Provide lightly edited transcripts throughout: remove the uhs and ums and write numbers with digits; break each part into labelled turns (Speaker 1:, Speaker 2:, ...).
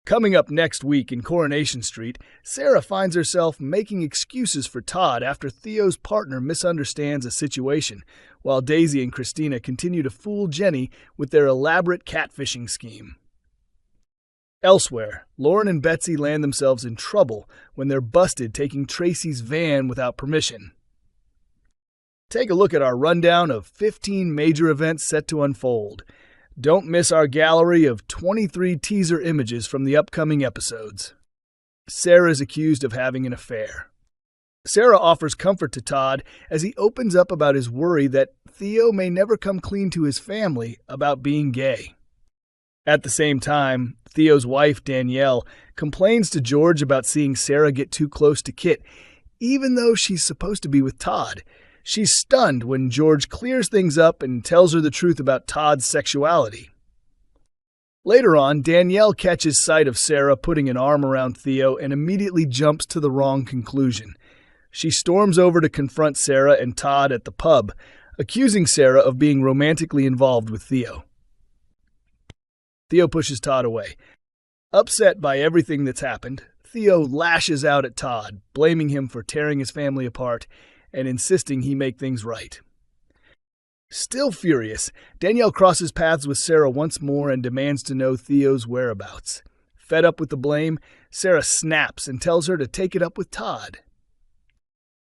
Speaker 1: Coming up next week in Coronation Street, Sarah finds herself making excuses for Todd after Theo's partner misunderstands a situation, while Daisy and Christina continue to fool Jenny with their elaborate catfishing scheme. Elsewhere, Lauren and Betsy land themselves in trouble when they're busted taking Tracy's van without permission. Take a look at our rundown of 15 major events set to unfold. Don't miss our gallery of 23 teaser images from the upcoming episodes. Sarah is accused of having an affair. Sarah offers comfort to Todd as he opens up about his worry that Theo may never come clean to his family about being gay. At the same time, Theo's wife, Danielle, complains to George about seeing Sarah get too close to Kit, even though she's supposed to be with Todd. She's stunned when George clears things up and tells her the truth about Todd's sexuality. Later on, Danielle catches sight of Sarah putting an arm around Theo and immediately jumps to the wrong conclusion. She storms over to confront Sarah and Todd at the pub, accusing Sarah of being romantically involved with Theo. Theo pushes Todd away. Upset by everything that's happened, Theo lashes out at Todd, blaming him for tearing his family apart and insisting he make things right. Still furious, Danielle crosses paths with Sarah once more and demands to know Theo's whereabouts. Fed up with the blame, Sarah snaps and tells her to take it up with Todd.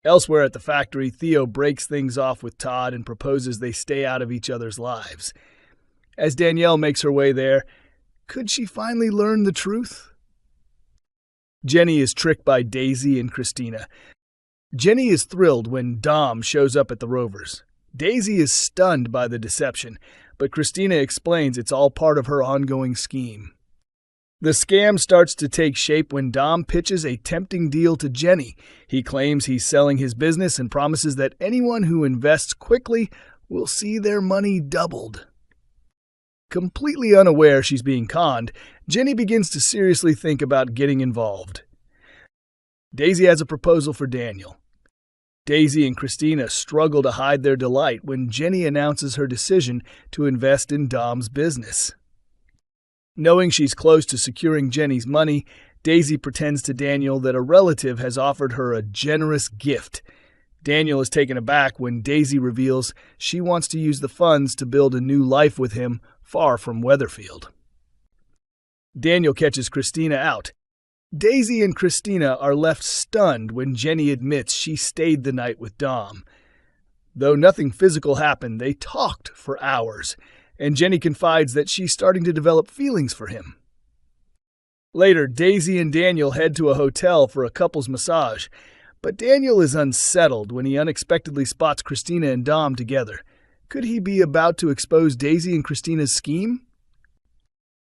Speaker 1: Elsewhere at the factory, Theo breaks things off with Todd and proposes they stay out of each other's lives. As Danielle makes her way there, could she finally learn the truth? Jenny is tricked by Daisy and Christina. Jenny is thrilled when Dom shows up at the Rovers. Daisy is stunned by the deception, but Christina explains it's all part of her ongoing scheme. The scam starts to take shape when Dom pitches a tempting deal to Jenny. He claims he's selling his business and promises that anyone who invests quickly will see their money doubled. Completely unaware she's being conned, Jenny begins to seriously think about getting involved. Daisy has a proposal for Daniel. Daisy and Christina struggle to hide their delight when Jenny announces her decision to invest in Dom's business. Knowing she's close to securing Jenny's money, Daisy pretends to Daniel that a relative has offered her a generous gift. Daniel is taken aback when Daisy reveals she wants to use the funds to build a new life with him far from Weatherfield. Daniel catches Christina out. Daisy and Christina are left stunned when Jenny admits she stayed the night with Dom. Though nothing physical happened, they talked for hours, and Jenny confides that she's starting to develop feelings for him. Later, Daisy and Daniel head to a hotel for a couple's massage, but Daniel is unsettled when he unexpectedly spots Christina and Dom together. Could he be about to expose Daisy and Christina's scheme?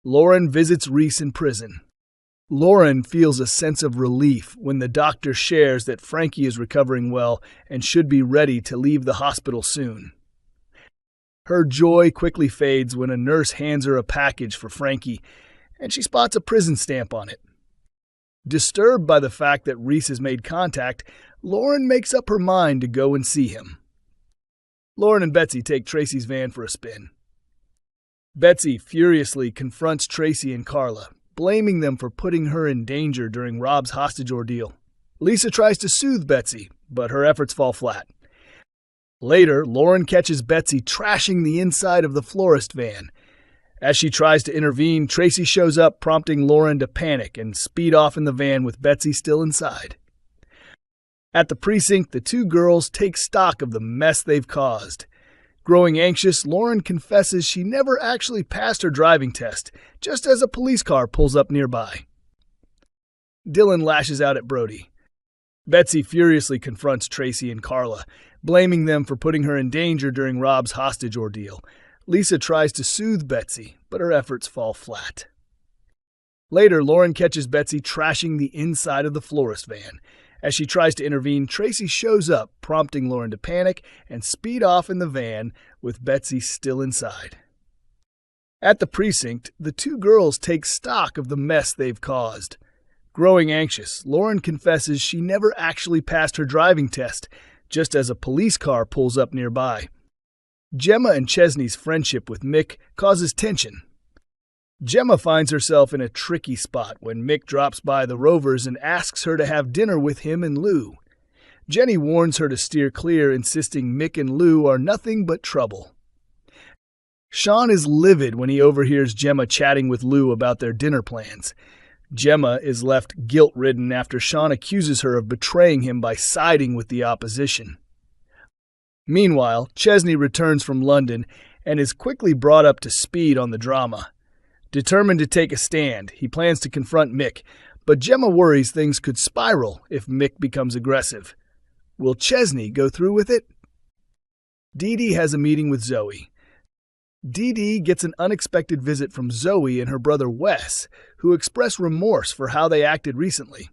Speaker 1: Lauren visits Reese in prison. Lauren feels a sense of relief when the doctor shares that Frankie is recovering well and should be ready to leave the hospital soon. Her joy quickly fades when a nurse hands her a package for Frankie, and she spots a prison stamp on it. Disturbed by the fact that Reese has made contact, Lauren makes up her mind to go and see him. Lauren and Betsy take Tracy's van for a spin. Betsy furiously confronts Tracy and Carla, blaming them for putting her in danger during Rob's hostage ordeal. Lisa tries to soothe Betsy, but her efforts fall flat. Later, Lauren catches Betsy trashing the inside of the florist van. As she tries to intervene, Tracy shows up, prompting Lauren to panic and speed off in the van with Betsy still inside. At the precinct, the two girls take stock of the mess they've caused. Growing anxious, Lauren confesses she never actually passed her driving test, just as a police car pulls up nearby. Dylan lashes out at Brody. Betsy furiously confronts Tracy and Carla, blaming them for putting her in danger during Rob's hostage ordeal. Lisa tries to soothe Betsy, but her efforts fall flat. Later, Lauren catches Betsy trashing the inside of the florist van. As she tries to intervene, Tracy shows up, prompting Lauren to panic and speed off in the van with Betsy still inside. At the precinct, the two girls take stock of the mess they've caused. Growing anxious, Lauren confesses she never actually passed her driving test, just as a police car pulls up nearby. Gemma and Chesney's friendship with Mick causes tension. Gemma finds herself in a tricky spot when Mick drops by the Rovers and asks her to have dinner with him and Lou. Jenny warns her to steer clear, insisting Mick and Lou are nothing but trouble. Sean is livid when he overhears Gemma chatting with Lou about their dinner plans. Gemma is left guilt-ridden after Sean accuses her of betraying him by siding with the opposition. Meanwhile, Chesney returns from London and is quickly brought up to speed on the drama. Determined to take a stand, he plans to confront Mick, but Gemma worries things could spiral if Mick becomes aggressive. Will Chesney go through with it? Dee-Dee has a meeting with Zoe. Dee-Dee gets an unexpected visit from Zoe and her brother Wes, who express remorse for how they acted recently.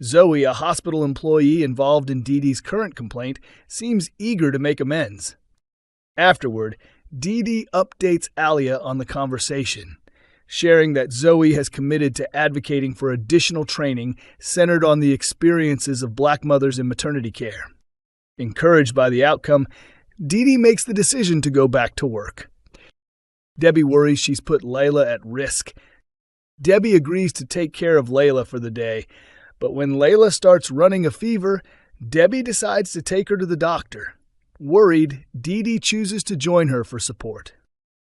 Speaker 1: Zoe, a hospital employee involved in Dee-Dee's current complaint, seems eager to make amends. Afterward, Dee-Dee updates Alia on the conversation, sharing that Zoe has committed to advocating for additional training centered on the experiences of black mothers in maternity care. Encouraged by the outcome, Dee-Dee makes the decision to go back to work. Debbie worries she's put Layla at risk. Debbie agrees to take care of Layla for the day, but when Layla starts running a fever, Debbie decides to take her to the doctor. Worried, Dee-Dee chooses to join her for support.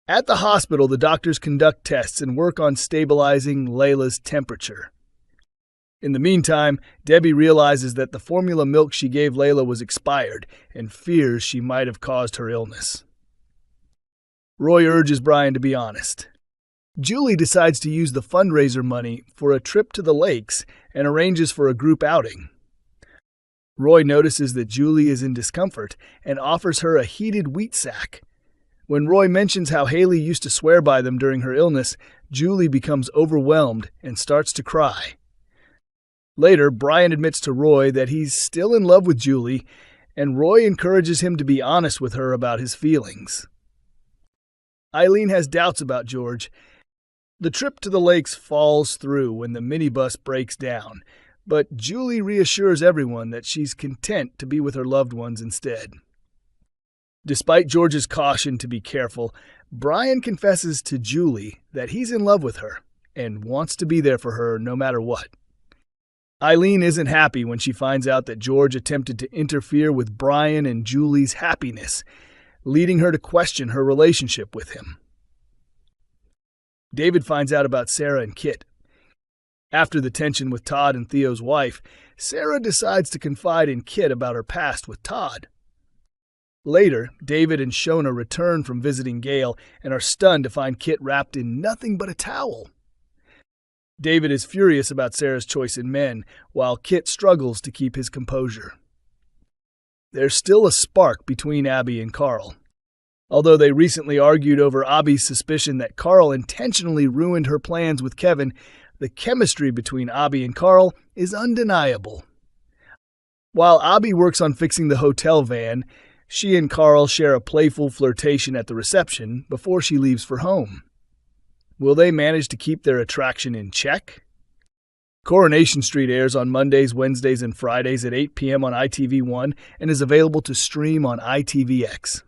Speaker 1: At the hospital, the doctors conduct tests and work on stabilizing Layla's temperature. In the meantime, Debbie realizes that the formula milk she gave Layla was expired and fears she might have caused her illness. Roy urges Brian to be honest. Julie decides to use the fundraiser money for a trip to the lakes and arranges for a group outing. Roy notices that Julie is in discomfort and offers her a heated wheat sack. When Roy mentions how Haley used to swear by them during her illness, Julie becomes overwhelmed and starts to cry. Later, Brian admits to Roy that he's still in love with Julie, and Roy encourages him to be honest with her about his feelings. Eileen has doubts about George. The trip to the lakes falls through when the minibus breaks down, but Julie reassures everyone that she's content to be with her loved ones instead. Despite George's caution to be careful, Brian confesses to Julie that he's in love with her and wants to be there for her no matter what. Eileen isn't happy when she finds out that George attempted to interfere with Brian and Julie's happiness, leading her to question her relationship with him. David finds out about Sarah and Kit. After the tension with Todd and Theo's wife, Sarah decides to confide in Kit about her past with Todd. Later, David and Shona return from visiting Gail and are stunned to find Kit wrapped in nothing but a towel. David is furious about Sarah's choice in men, while Kit struggles to keep his composure. There's still a spark between Abby and Carl. Although they recently argued over Abby's suspicion that Carl intentionally ruined her plans with Kevin, the chemistry between Abby and Carl is undeniable. While Abby works on fixing the hotel van, she and Carl share a playful flirtation at the reception before she leaves for home. Will they manage to keep their attraction in check? Coronation Street airs on Mondays, Wednesdays, and Fridays at 8 p.m. on ITV1 and is available to stream on ITVX.